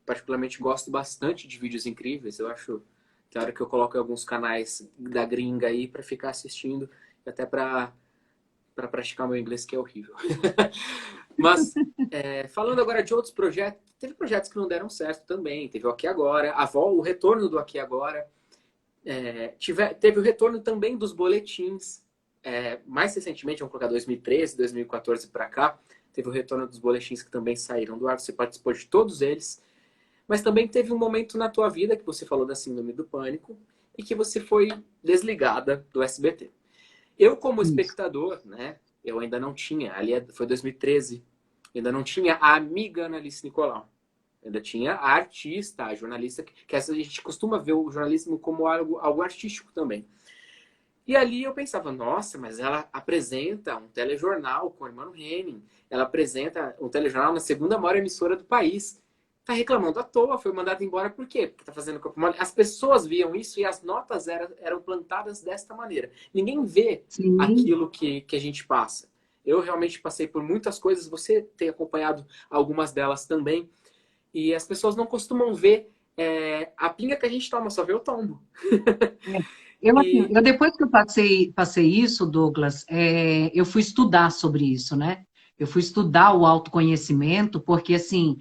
particularmente gosto bastante de vídeos incríveis. Eu acho que a hora que eu coloco em alguns canais da gringa aí para ficar assistindo, e até para praticar meu inglês, que é horrível. Mas, falando agora de outros projetos, teve projetos que não deram certo também. Teve o Aqui Agora, o retorno do Aqui Agora. Teve o retorno também dos boletins. Mais recentemente, vamos colocar 2013, 2014 para cá, teve o retorno dos boletins que também saíram do ar. Você participou de todos eles. Mas também teve um momento na tua vida que você falou da síndrome do pânico e que você foi desligada do SBT. Eu, como
Isso.
espectador, né, eu ainda não tinha, foi 2013, ainda não tinha a amiga Annalice Nicolau. Ainda tinha a artista, a jornalista, que essa a gente costuma ver o jornalismo como algo artístico também. E ali eu pensava, nossa, mas ela apresenta um telejornal com o Hermano Henning, ela apresenta um telejornal na segunda maior emissora do país. Tá reclamando à toa, foi mandada embora por quê? Porque tá fazendo corpo mole. As pessoas viam isso e as notas eram plantadas desta maneira. Ninguém vê
Sim.
aquilo que a gente passa. Eu realmente passei por muitas coisas, você tem acompanhado algumas delas também. E as pessoas não costumam ver a pinga que a gente toma, só vê o tombo.
Eu, assim,
E
eu depois que eu passei isso, Douglas, eu fui estudar sobre isso, né? Eu fui estudar o autoconhecimento, porque, assim,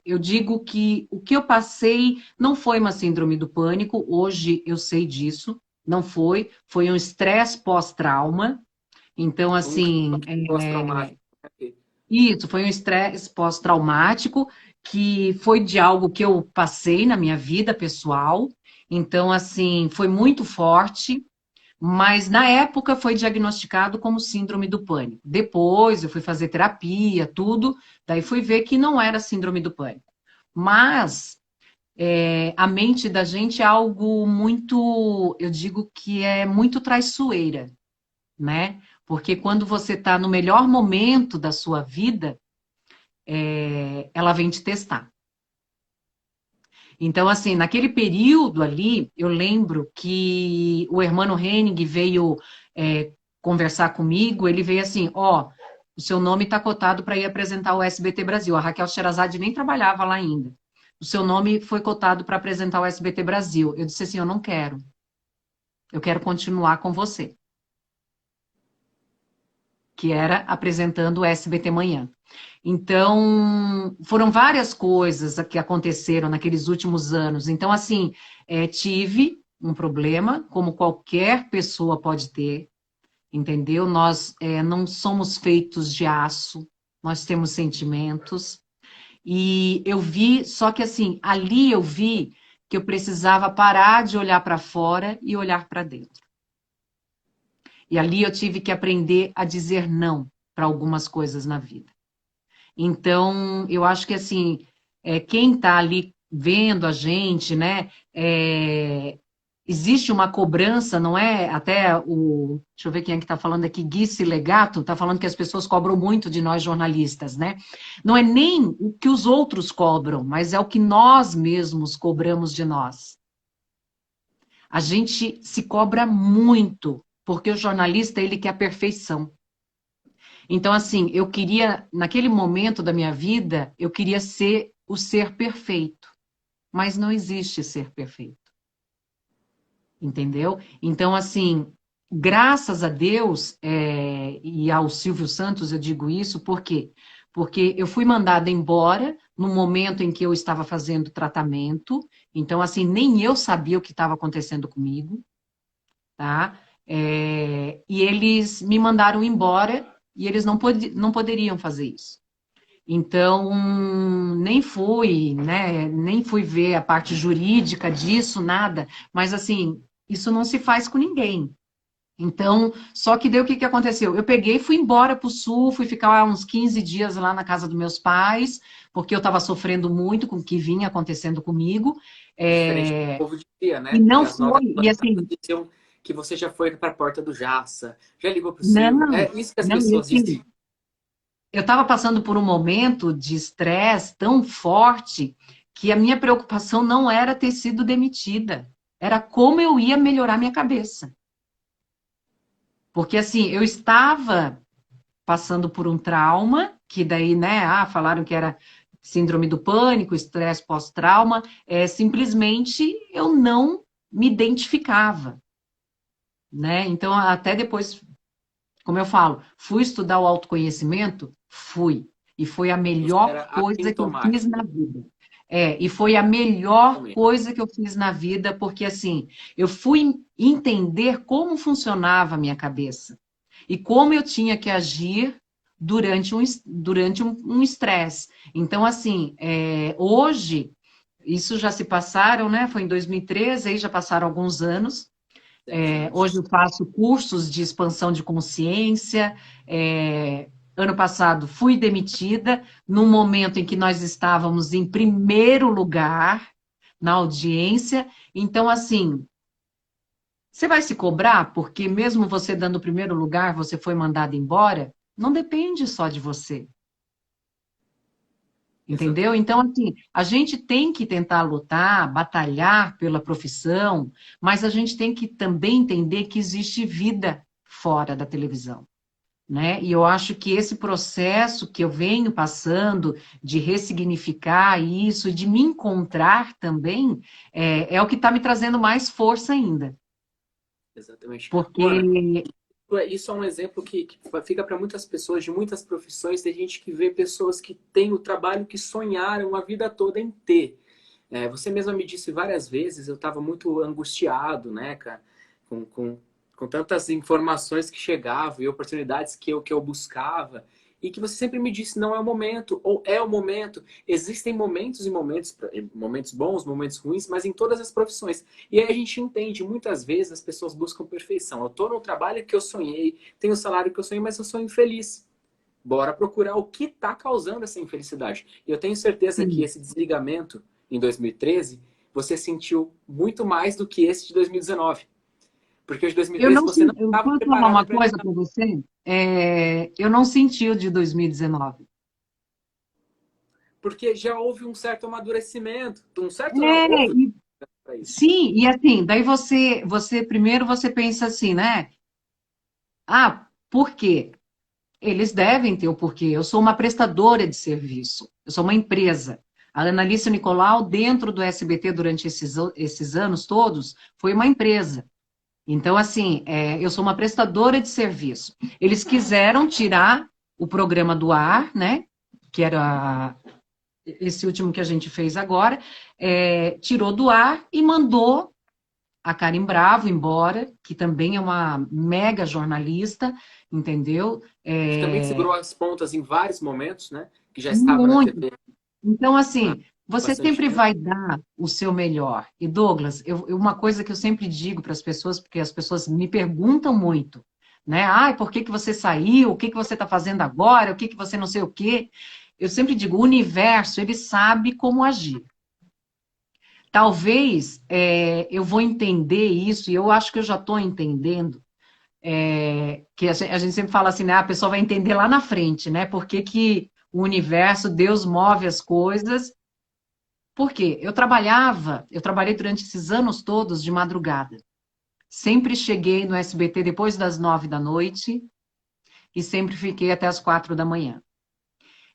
eu digo que o que eu passei não foi uma síndrome do pânico, hoje eu sei disso, não foi, foi um estresse pós-trauma. Então,
um
assim,
pós-traumático.
isso, foi um estresse pós-traumático que foi de algo que eu passei na minha vida pessoal. Então, assim, foi muito forte, mas na época foi diagnosticado como síndrome do pânico. Depois eu fui fazer terapia, tudo, daí fui ver que não era síndrome do pânico. Mas a mente da gente é algo muito, eu digo que é muito traiçoeira, né? Porque quando você está no melhor momento da sua vida, ela vem te testar. Então, assim, naquele período ali, eu lembro que o Hermano Henning veio conversar comigo, ele veio assim, ó, o seu nome está cotado para ir apresentar o SBT Brasil. A Raquel Sherazade nem trabalhava lá ainda. O seu nome foi cotado para apresentar o SBT Brasil. Eu disse assim, eu não quero. Eu quero continuar com você. Que era apresentando o SBT Manhã. Então, foram várias coisas que aconteceram naqueles últimos anos. Então, assim, tive um problema, como qualquer pessoa pode ter, entendeu? Nós não somos feitos de aço, nós temos sentimentos. E eu vi, só que assim, ali eu vi que eu precisava parar de olhar para fora e olhar para dentro. E ali eu tive que aprender a dizer não para algumas coisas na vida. Então, eu acho que assim, quem está ali vendo a gente, né? Existe uma cobrança, não é? Até o. Deixa eu ver quem é que está falando aqui, Gui Legato, está falando que as pessoas cobram muito de nós jornalistas, né? Não é nem o que os outros cobram, mas é o que nós mesmos cobramos de nós. A gente se cobra muito, porque o jornalista, ele quer a perfeição. Então, assim, eu queria, naquele momento da minha vida, eu queria ser o ser perfeito. Mas não existe ser perfeito. Entendeu? Então, assim, graças a Deus, e ao Silvio Santos eu digo isso, por quê? Porque eu fui mandada embora no momento em que eu estava fazendo tratamento. Então, assim, nem eu sabia o que estava acontecendo comigo, tá? E eles me mandaram embora e eles não poderiam fazer isso. Então, nem fui, né? Nem fui ver a parte jurídica disso, nada. Mas, assim, isso não se faz com ninguém. Então, só que daí o que que aconteceu? Eu peguei e fui embora para o sul, fui ficar uns 15 dias lá na casa dos meus pais, porque eu estava sofrendo muito com o que vinha acontecendo comigo.
É diferente do
É,
povo dizia,
e
né? Que
não
as novas
foi, e
bancadas
assim,
diziam que você já foi para a porta do Jaça, já ligou para o Silvio.
não,
É isso que as
não, e
pessoas
assim,
diziam.
eu estava passando por um momento de estresse tão forte que a minha preocupação não era ter sido demitida, era como eu ia melhorar minha cabeça. Porque assim, eu estava passando por um trauma, que daí, né, falaram que era síndrome do pânico, estresse pós-trauma, simplesmente eu não me identificava, né? Então, até depois, como eu falo, fui estudar o autoconhecimento? Fui. E foi a
Você
melhor
era
coisa que eu fiz na
assintomática.
vida. E foi a melhor
Também.
coisa que eu fiz na vida, porque assim, eu fui entender como funcionava a minha cabeça e como eu tinha que agir durante um estresse. Então, assim, hoje, isso já se passaram, né? Foi em 2013, aí já passaram alguns anos.
7 anos.
Hoje eu faço cursos de expansão de consciência. Ano passado fui demitida, num momento em que nós estávamos em primeiro lugar na audiência. Então, assim, você vai se cobrar porque mesmo você dando o primeiro lugar, você foi mandado embora? Não depende só de você. Entendeu?
Exatamente.
Então, assim, a gente tem que tentar lutar, batalhar pela profissão, mas a gente tem que também entender que existe vida fora da televisão, né? E eu acho que esse processo que eu venho passando de ressignificar isso, de me encontrar também, é o que está me trazendo mais força ainda.
Exatamente.
Porque
Ana, isso é um exemplo que fica para muitas pessoas de muitas profissões. Tem gente que vê pessoas que têm o trabalho que sonharam a vida toda em ter. Você mesma me disse várias vezes, eu estava muito angustiado, né, cara, com, com, com tantas informações que chegavam e oportunidades que eu buscava, e que você sempre me disse, não é o momento, ou é o momento. Existem momentos e momentos, momentos bons, momentos ruins, mas em todas as profissões. E aí a gente entende, muitas vezes as pessoas buscam perfeição. Eu estou no trabalho que eu sonhei, tenho o salário que eu sonhei, mas eu sou infeliz. Bora procurar o que está causando essa infelicidade. E eu tenho certeza que
sim,
esse desligamento em 2013, você sentiu muito mais do que esse de 2019. Porque o de
eu
2013
não
você não
eu
estava
posso falar
preparada
uma
para
coisa
lidar.
para você? Eu não senti o de 2019.
Porque já houve um certo amadurecimento. Um certo não,
É,
houve
e,
para isso.
sim, e assim, daí você primeiro você pensa assim, né? Por quê? Eles devem ter o porquê. Eu sou uma prestadora de serviço, eu sou uma empresa. A Analice Nicolau, dentro do SBT, durante esses anos todos, foi uma empresa. Então, assim, eu sou uma prestadora de serviço. Eles quiseram tirar o programa do ar, né? Que era esse último que a gente fez agora, tirou do ar e mandou a Karen Bravo embora, que também é uma mega jornalista, entendeu?
Que também segurou as pontas em vários momentos, né? Que já estava na
Muito.
TV
Então,
há
assim, você
bastante
sempre
tempo.
vai dar o seu melhor. E, Douglas, uma coisa que eu sempre digo para as pessoas, porque as pessoas me perguntam muito, né? Por que que você saiu? O que que você está fazendo agora? O que que você não sei o quê? Eu sempre digo, o universo, ele sabe como agir. Talvez eu vou entender isso, e eu acho que eu já estou entendendo, que a gente sempre fala assim, né? A pessoa vai entender lá na frente, né? Por que que o universo, Deus move as coisas. Por quê? Eu trabalhei durante esses anos todos de madrugada. Sempre cheguei no SBT depois das 9 da noite e sempre fiquei até as 4 da manhã.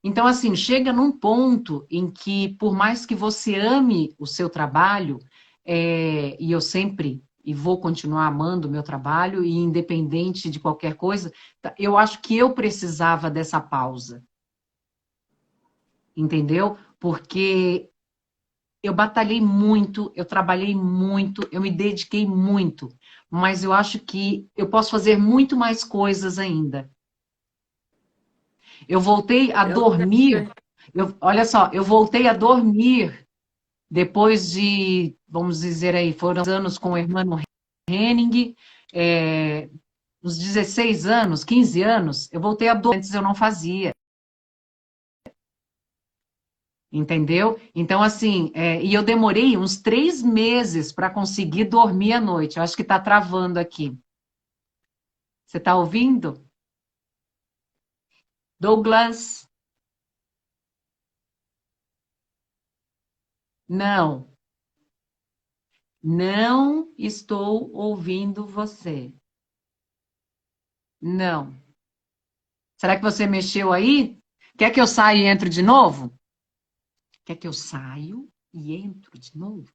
Então, assim, chega num ponto em que, por mais que você ame o seu trabalho, e eu sempre e vou continuar amando o meu trabalho, e independente de qualquer coisa, eu acho que eu precisava dessa pausa, entendeu? Porque eu batalhei muito, eu trabalhei muito, eu me dediquei muito, mas eu acho que eu posso fazer muito mais coisas ainda. Eu voltei a
É o lugar
dormir. Olha só, eu voltei a dormir depois de, vamos dizer aí, foram anos com o Hermano Henning, uns 16 anos, 15 anos, eu voltei a dormir, antes eu não fazia. Entendeu? Então, assim, e eu demorei uns 3 meses para conseguir dormir à noite. Eu acho que está travando aqui. Você está ouvindo? Douglas? Não, não estou ouvindo você. Não. Será que você mexeu aí? Quer que eu saia e entre de novo? Quer que eu saio e entro de novo?